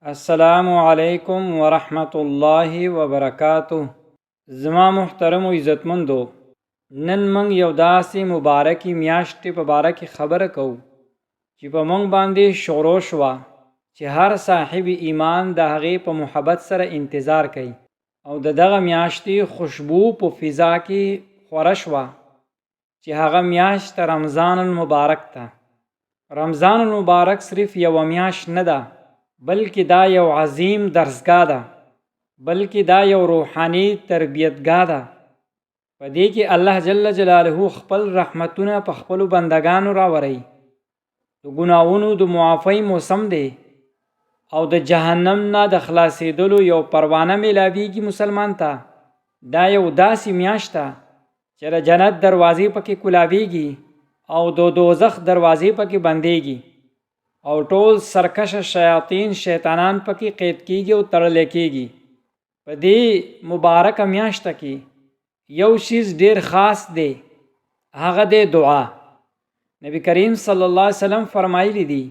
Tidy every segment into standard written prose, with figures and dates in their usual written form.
السلام علیکم ورحمت الله وبرکاتہ. زما محترم و عزتمندو، نن منګ یو داسې مبارکې میاشتې په باره کې خبره کوو چې په موږ باندې شروع شوه چې هر صاحب ایمان د هغې په محبت سره انتظار کوي او د دغه میاشتې خوشبو په فضا کې خوره شوه چې هغه میاشت رمضان المبارک ته. رمضان المبارک صرف یوه میاشت نه ده، بلکې دا یو عظیم درسګاه ده، بلکې دا یو روحاني تربیتګاه ده. په دې کې الله جل جلاله خپل رحمتونه په خپلو بندګانو راوروي. د ګناهونو د معافۍ موسم دی او د جهنم نه د خلاصېدلو یو پروانه میلاویږي مسلمان ته. دا یو داسې میاشت ده چې د جنت دروازې پکې کلاویږي او د دوزخ دروازې پکې بندېږي او ټول سرکشه شیاطین شیطانان پکې قید کیږي او تړلی کیږي. په دې مبارکه میاشته کې یو شیز ډیر خاص دی، هغه دی دعا. نبی کریم صلی الله علیه وسلم فرمایلی دی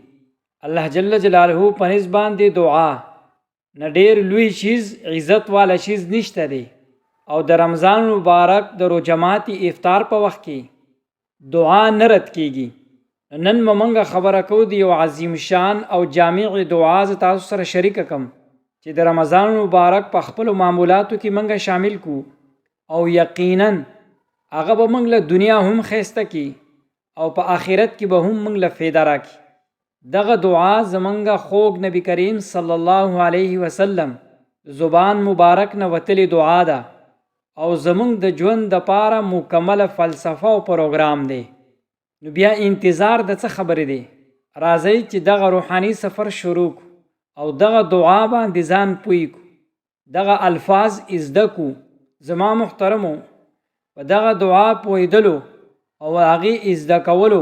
الله جل جلاله په نسبت باندې دعا نه ډیر لوی شیز عزت والا شیز نشته دی. او د رمضان مبارک د روجماتی افطار په وخت کې دعا نه رد کیږي. نن موږ خبره کوو د یو عظیم شان او جامع دعا ز تاسو سره شریک کم چې د رمضان مبارک په خپل معمولاتو کې موږ شامل کو او یقینا هغه به موږ له دنیا هم خیسته کی او په آخرت کې به هم موږ له فایده راکړي. دغه دعا زمونږ خوږ نبی کریم صلی الله علیه وسلم زبان مبارک نه وتلی دعا ده او زمونږ د ژوند دپاره مکمله فلسفه او پروګرام دی. نو بیا انتظار د څه خبرې دی؟ راځئ چې دغه روحاني سفر شروع کو او دغه دعا باندې ځان پوی کو، دغه الفاظ ازده کو. زما محترمو، په دغه دعا پویدلو او هغې ازده کولو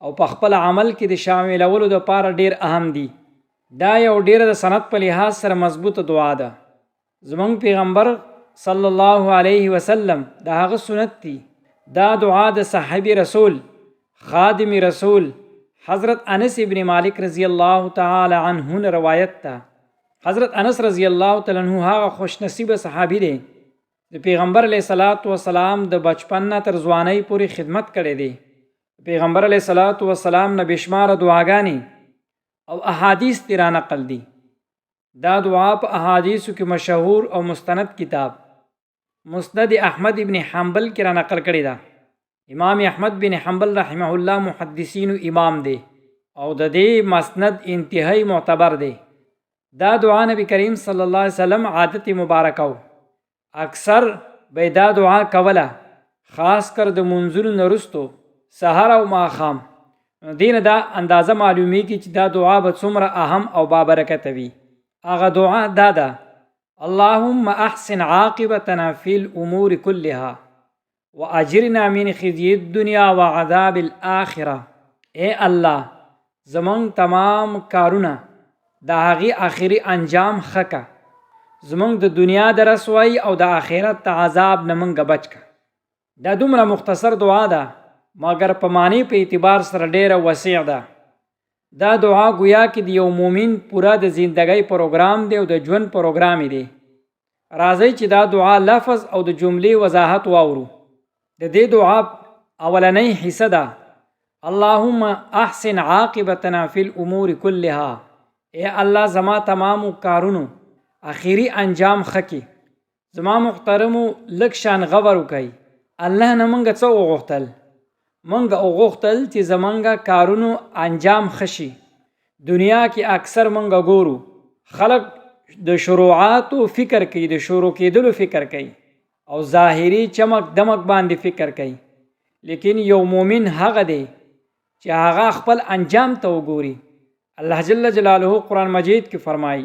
او په خپل عمل کې د شاملولو دپاره ډیر اهم دي. دا یو ډیره د سند په لحاظ سره مضبوطه دعا ده. زمونږ پیغمبر صلی الله علیه وسلم د هغه سنت دی. دا دعا د صحابي رسول خادم رسول حضرت انس ابن مالک رضی الله تعالی عنه روایت ده. حضرت انس رضی الله تعالی عنه هغه خوش نصیب صحابي دی د پیغمبر علیه صلوات و سلام د بچپن نه تر ځوانۍ پورې خدمت کړی دی. پیغمبر علیه صلوات و سلام نه بشماره دعاګانې او احادیث تیرا نقل دي. دا دعا په احادیثو کې مشهور او مستند کتاب مسند احمد ابن حنبل کې را نقل کړی ده. امام احمد بن حنبل رحمه الله محدثینو امام دی او د دې مسند انتهایی معتبر دی. دا دعا نبی کریم صلی الله علیه وسلم عادت مبارکه و. اکثر به دا دعا کوله، خاص کر د منځونو نه وروستو سحر او ماښام. دین دا اندازه معلومیږي چې دا دعا به څومره اهم او بابرکته وي. هغه دعا دا ده: اللهم احسن عاقبتنا فی الامور كلها واجرنا من خزي الدنيا وعذاب الاخره. اے الله، زمون تمام کارونه د هغې آخري انجام ښه که، زمونږ د دنیا د رسوایی او د آخرت د عذاب نه موږ بچ که. دا دومره مختصر دعا ده مګر په معنی په اعتبار سره ډیره وسیع ده. دا دعا گویا کې د یو مومن پوره د زندګۍ پروګرام دی او د ژوند پروګرام دی. راځئ چې دا دعا لفظ او د جملې وضاحت واورو. د دې دعا اولنۍ حصه ده: اللهم احسن عاقبتنا فی الامور كلها. اے الله، زما تمام کارونو آخري انجام ښه کړي. زما محترمو، لږ شان غور وکئ. الله نه موږ څه وغوښتل؟ موږ وغوښتل چې زمونږ کارونو انجام ښه شي. دنیا کې اکثر موږ ګورو خلک د شروعاتو فکر کوي، د شروع کېدلو فکر کوي او ظاهري چمک دمک باندې فکر کوي. لیکن یو مومن هغه دی چې هغه خپل انجام ته وګوري. الله جل جلاله قرآن مجید کې فرمایي: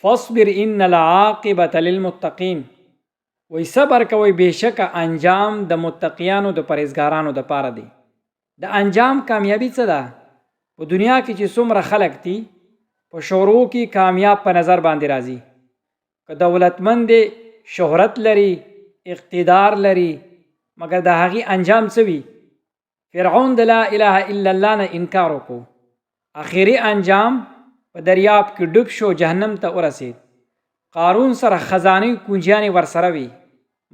فاصبر ان العاقبة للمتقین. وی صبر کوي، بېشکه انجام د متقیانو د پرهیزګارانو دپاره دی. د انجام کامیابي څه ده؟ په دنیا کې چې څومره خلک دي په شروع کې کامیاب په نظر باندې راځي. که دولتمند دی، شهرت لري، اقتدار لري، مګر د هغې انجام څه وي؟ فرعون د لا اله الا الله نه انکار وکړو. آخري انجام په دریاب کې ډوب شو، جهنم ته ورسید. قارون سره خزانې کونجیانې ورسره وي،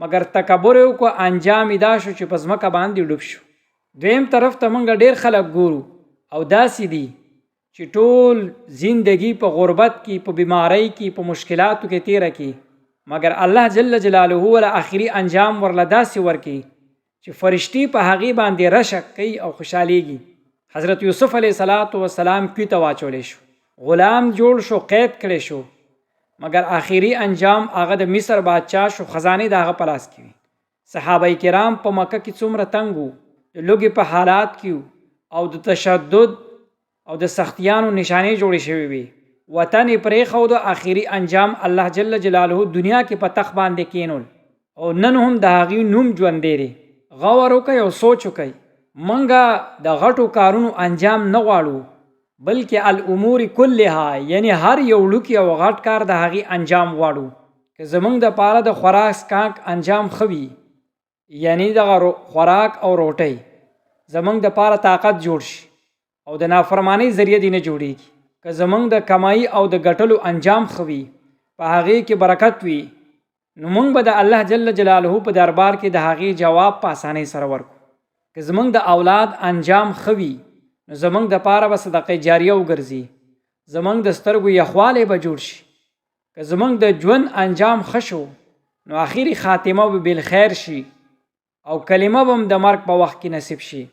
مګر تکبر یې وکړو، انجام یې دا شو چې په ځمکه باندې ډوب شو. دویم طرف ته موږ ډېر خلک ګورو او داسې دي چې ټول زندگی په غربت کې، په بیماری کې، په مشکلاتو کې تیره کی، مګر الله جل جلاله ولا آخري انجام ورله داسې ورکي چې فرشتي په هغې باندې رشک کوي او خوشحالیږي. حضرت یوسف علیه السلام کوی ته واچولی شو، غلام جوړ شو، قید کړی شو، مګر آخري انجام هغه د مصر بادشاه شو، خزانې د هغه په لاس کې وي. صحابه کرام په مکه کې څومره تنګ وو، د لوږې په حالات کې او د تشدد او د سختیانو نشانې جوړې شوې وي. وطن یې پرېښود، آخري انجام الله جل جلاله دنیا کې په تخت باندې کینول او نن هم د هغې نوم ژوندی دی. غور وکئ او سوچ وکئ، موږ د غټو کارونو انجام نه غواړو، بلکې الامور کلها، یعنی هر یو لوکي او غټ کار د هغې انجام غواړو. که زموږ دپاره د خوراک څښاک انجام ښه وي، یعنی دغه خوراک او روټۍ زموږ دپاره طاقت جوړ شي او د نافرمانۍ ذریعه دې نه جوړېږي، که زموږ د کمایي او د ګټلو انجام ښه وي، په هغې کې برکت وي، نو موږ به د الله جل جلاله په دربار کې د هغې جواب په اسانۍ سره ورکړو. که زموږ د اولاد انجام ښه وي، نو زموږ دپاره به صدقه جاریه وګرځي، زموږ د سترګو یخوالی به جوړ شي. که زموږ د ژوند انجام ښه شو، نو آخري خاتمه به بالخیر شي او کلمه به هم د مرګ په وخت کې نصیب شي.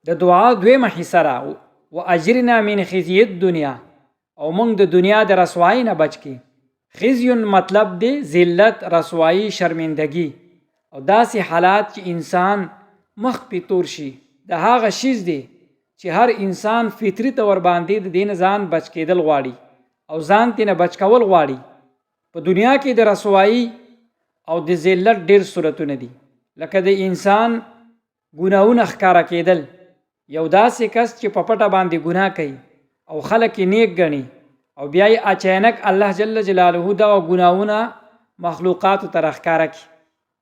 د دعا دویمه حصه را و اجرنا من خزي الدنیا، او موږ د دنیا د رسوایی نه بچ کی. خزي مطلب دی ذلت، رسوایی، شرمندگی او داسې حالات چې انسان مخ پې تور شي. د هغه شیز دی چې هر انسان فطري طور باندې د دې نه ځان بچ کېدل غواړي او ځان ترې نه بچ کول غواړي. په دنیا کې د رسوایی او د ذلت ډېر صورتونه دي، لکه د انسان ګناهونه ښکاره کېدل. یو داسې کس چې په پټه باندې ګناه کوي او خلک یې نیک ګڼي او بیا یې اچانک الله جل جلاله دغه ګناهونه مخلوقاتو ته راښکاره کړي،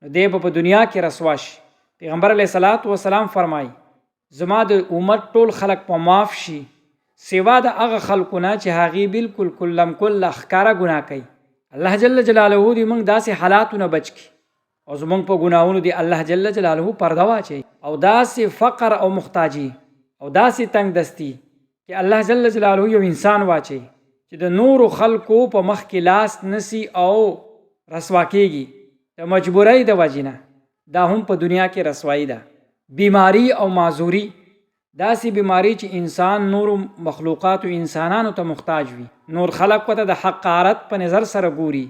نو دی به په دنیا کې رسوا شي. پیغمبر علیه الصلاة والسلام فرمایي زما د امت ټول خلک په معاف شي سوا د هغه خلکو نه چې هغې بالکل کلم کله ښکاره ګناه کوي. الله جل جلاله دې موږ داسې حالاتو نه بچ کړي او زموږ په ګناهونو دی الله جل جلاله پرده واچوي او داسې فقر او محتاجي او داسې تنگ دستی چې الله جل جلاله یو انسان واچوي چې د نورو خلکو په مخ کې لاس نسی او رسوا کېږي د مجبورۍ د وجې نه. دا هم په دنیا کې رسوایی ده. بیماری او معذوري، داسې بیماری چې انسان نورو مخلوقاتو انسانانو ته محتاج وي، نور خلق ته د حقارت په نظر سره ګوري،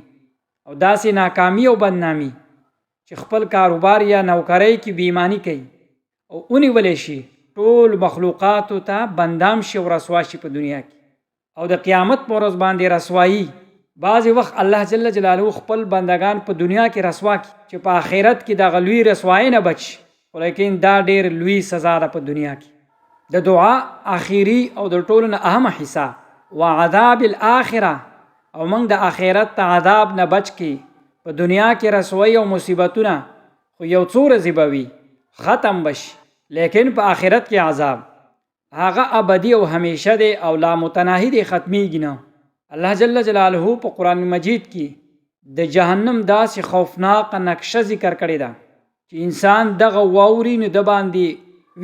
او داسې ناکامی او بدنامی چې خپل کاروبار یا نوکرۍ کې بېایماني کوي او ونیولی شي ټول مخلوقاتو ته بندام شي او رسوا شي په دنیا کې. او د قیامت په ورځ باندې رسوایی بعضې وخت الله جل جلاله خپل بندگان په دنیا کې رسوا کړي چې په آخرت کې دغه لوی رسوایی نه بچ شي، خو لیکن دا ډېر لوی سزا ده په دنیا کې. د دعا آخري او د ټولو نه اهمه حصه وعذاب الاخره، او موږ د آخرت ته عذاب نه بچ کړي. په دنیا کې رسوایی او مصیبتونه خو یو څو ورځې به وي، ختم بشي، لیکن په آخرت کې عذاب هغه ابدي او همیشه دی او لا متناهي دی، ختمیږي نه. الله جل جلاله په قرآن مجید کې د جهنم داسې خوفناک نقشه ذکر کړې ده چې انسان دغه واوري نو د باندې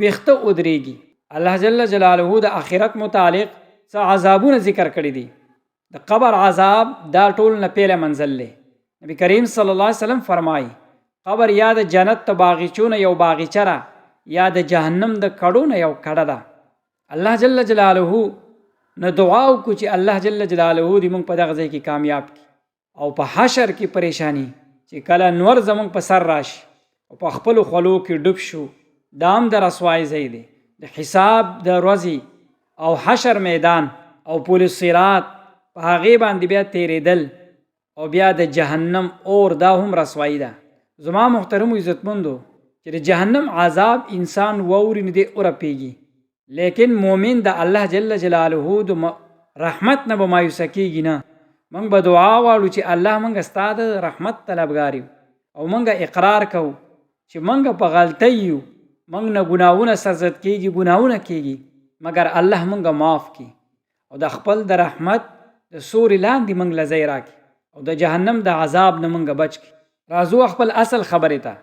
ویښته ودرېږي. الله جل جلاله د آخرت متعلق څه عذابونه ذکر کړي دي. د قبر عذاب دا ټول نه پیله منزل دی. نبی کریم صلی الله علیه وسلم فرمایي قبر یا د جنت ته باغچونه یو باغچه ده یا د جهنم د کډو نه یو کډه ده. الله جل جلاله نو دعا وکړو چې الله جل جلاله دې موږ په دغه ځای کې کامیاب کړي او په حشر کې پریشانی چې کله نور زموږ په سر راشي او په خپلو خولو کې ډوب شو، دا هم د رسوای ځای دی. د حساب د ورځې او حشر میدان او پل صراط په هغې باندې بیا تیرېدل او بیا د جهنم اور، دا هم رسوایی ده. زما محترمو عزتمندو چې د جهنم عذاب انسان واوري نه دی ورپېږي، لیکن مومن د الله جل جلاله د رحمت نه به مایوسه کېږي نه. موږ به دعا واړو چې الله موږ ستا د رحمت طلبګار یو او موږ اقرار کوو چې موږ په غلطۍ یو، موږ نه ګناهونه سرزد کېږي، ګناهونه کېږي، مګر الله موږ معاف کړي او د خپل د رحمت د سوري لاندې موږ له ځای راکړي او د جهنم د عذاب نه موږ بچ کړي. راځو خپل اصل خبرې ته.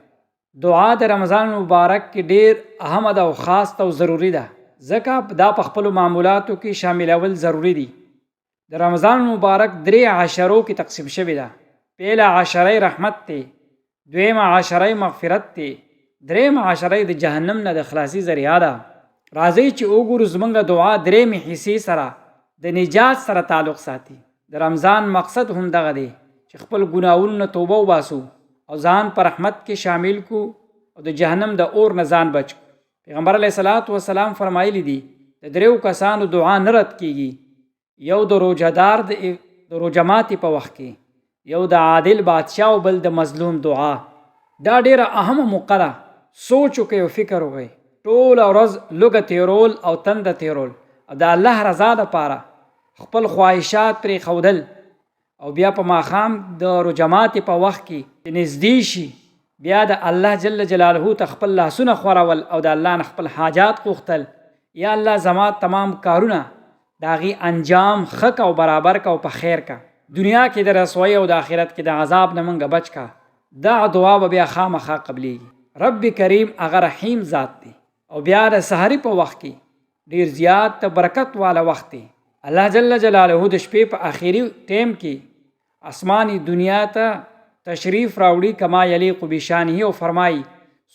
دعا د رمضان مبارک کې ډیر اهمه ده او خاص او ضروری ده، ځکه دا په خپلو معمولاتو کې شاملول ضروری دي. د رمضان مبارک 3 عشرو کې تقسیم شوی ده. پهله عشره رحمت دی، دویمه عشره مغفرت دی، درېمه عشره د جهنم نه د خلاصي ذریعه ده. راځئ چې وګورو زموږ دعا 3 حصې سره د نجات سره تعلق ساتي. د رمضان مقصد هم دغه دی چې خپل ګناهونو نه توبه وباسو او ځان پر رحمت کې شامل کو او د جهنم د اور نه ځان بچ کو. پیغمبر علیه الصلاۃ والسلام فرمایلی دي د 3 کسانو دعا نه رد کیږي، یو د روزهدار د روزه ماتي په وخت کې، یو د عادل بادشاه او بل د مظلوم دعا. دا ډیره اهمه موقع ده. سوچ وکړئ او فکر وکړئ. ټوله ورځ لږه تیرول او تنده تیرول او د الله رضا دپاره خپل خواهشات پرې ښودل او بیا په ماښام د روزه ماتي په وخت کې چې نږدې شي بیا د الله جل جلاله ته خپل لاسونه خورول او د الله نه خپل حاجات غوښتل. یا الله زما تمام کارونه د هغې انجام ښه که او برابر که او په خیر که، دنیا کې د رسوایۍ او د آخرت کې د عذاب نه موږ بچ که. دا دعا به بیا خامخا قبلیږي. رب کریم هغه رحیم ذات دی او بیا د سحري په وخت کې ډیر زیات برکت والا وخت دی. الله جل جلاله د شپې په آخري ټیم کې آسمانی دنیا ته تشریف راوړي کما یلیق بشانه او فرمایي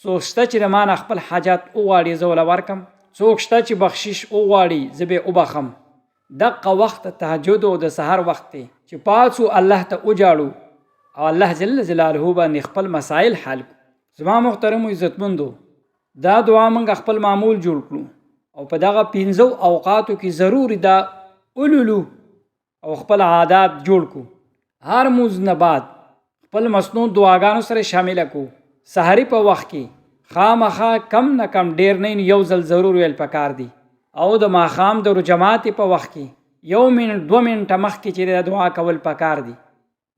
څوک شته چې د ما نه خپل حاجات وغواړي زه ورله ورکم، څوک شته چې بخشش وغواړي زه به یې وبخم. دغه وخت تهجد او د سحر وخت دی چې پاڅو الله ته وجاړو او الله جل جلاله باندې خپل مسائل حل کړو. زما محترمو عزتمندو، دا دعا موږ خپل معمول جوړ کړو او په دغه 15 اوقاتو کې ضروري دا اولولو او خپل عادات جوړ کړو. هر مونځ نه بعد خپل مسنون دعاګانو سره شامل کړو. سحري په وخت کې خامخا کم نه کم ډیر نه یو ځل ضرور ویل پکار دی او د ماښام د روزه ماتي په وخت کې 1 منټ 2 منټه مخکې چې د دعا کول پکار دی.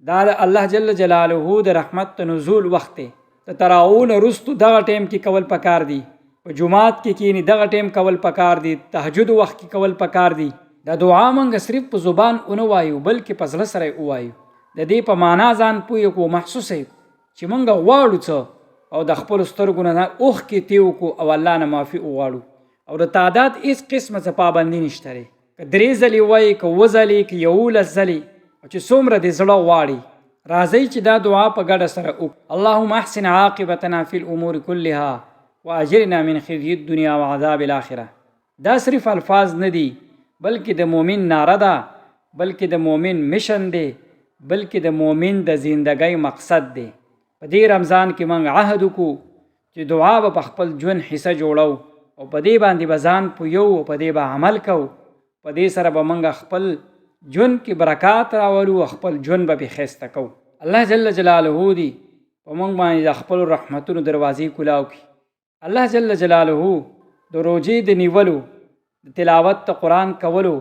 دا د الله جل جلاله د رحمت نزول وخت دی. د تراویح وروسته دغه ټیم کې کول پکار دی. په جمعات کې کینی دغه ټیم کول پکار دی. تهجد وخت کې کول پکار دی. دا دعا موږ صرف په زبان ونه وایو بلکې په زړه سره وایو. د دې په معنا ځان پوه کو محسوس چې موږ غواړو څه او د خپل سترګو نه اوښکې تېو کو او الله نه معافي وغواړو او د تعداد هیڅ قسمه څه پابندي نشته دی. که 3 ځلې وایي که 7 ځلې که 11 ځلې او چې څومره د زړه غواړي. راځئ چې دا دعا په ګډه سره وکړو. اللهم احسن عاقبتنا فی الامور كلها واجرنا من خزي الدنيا وعذاب الاخره. دا صرف الفاظ نه دي بلکې د مؤمن ناره ده، بلکې د مؤمن مشن دی، بلکې د مؤمن د زندګۍ مقصد دی. په دې رمضان کې موږ عهد وکړو چې دعا به په خپل ژوند حصه جوړو او په دې باندې به ځان پویو او په دې به عمل کوو. په دې سره به موږ خپل ژوند کې برکات راولو او خپل ژوند به ښایسته کوو. الله جل جلاله دی په موږ باندې د خپلو رحمتونو دروازې کلاو کړي. الله جل جلاله د روژې د نیولو، د تلاوت د قرآن کولو،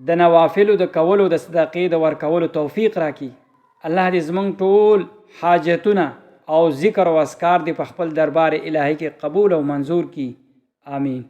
د نوافلو د کولو، د صدقې د ورکولو توفیق راکړي. الله دې زموږ ټول حاجتونه او ذکر او اذکار دې په خپل دربار الهي کې قبول او منظور کړي. آمین.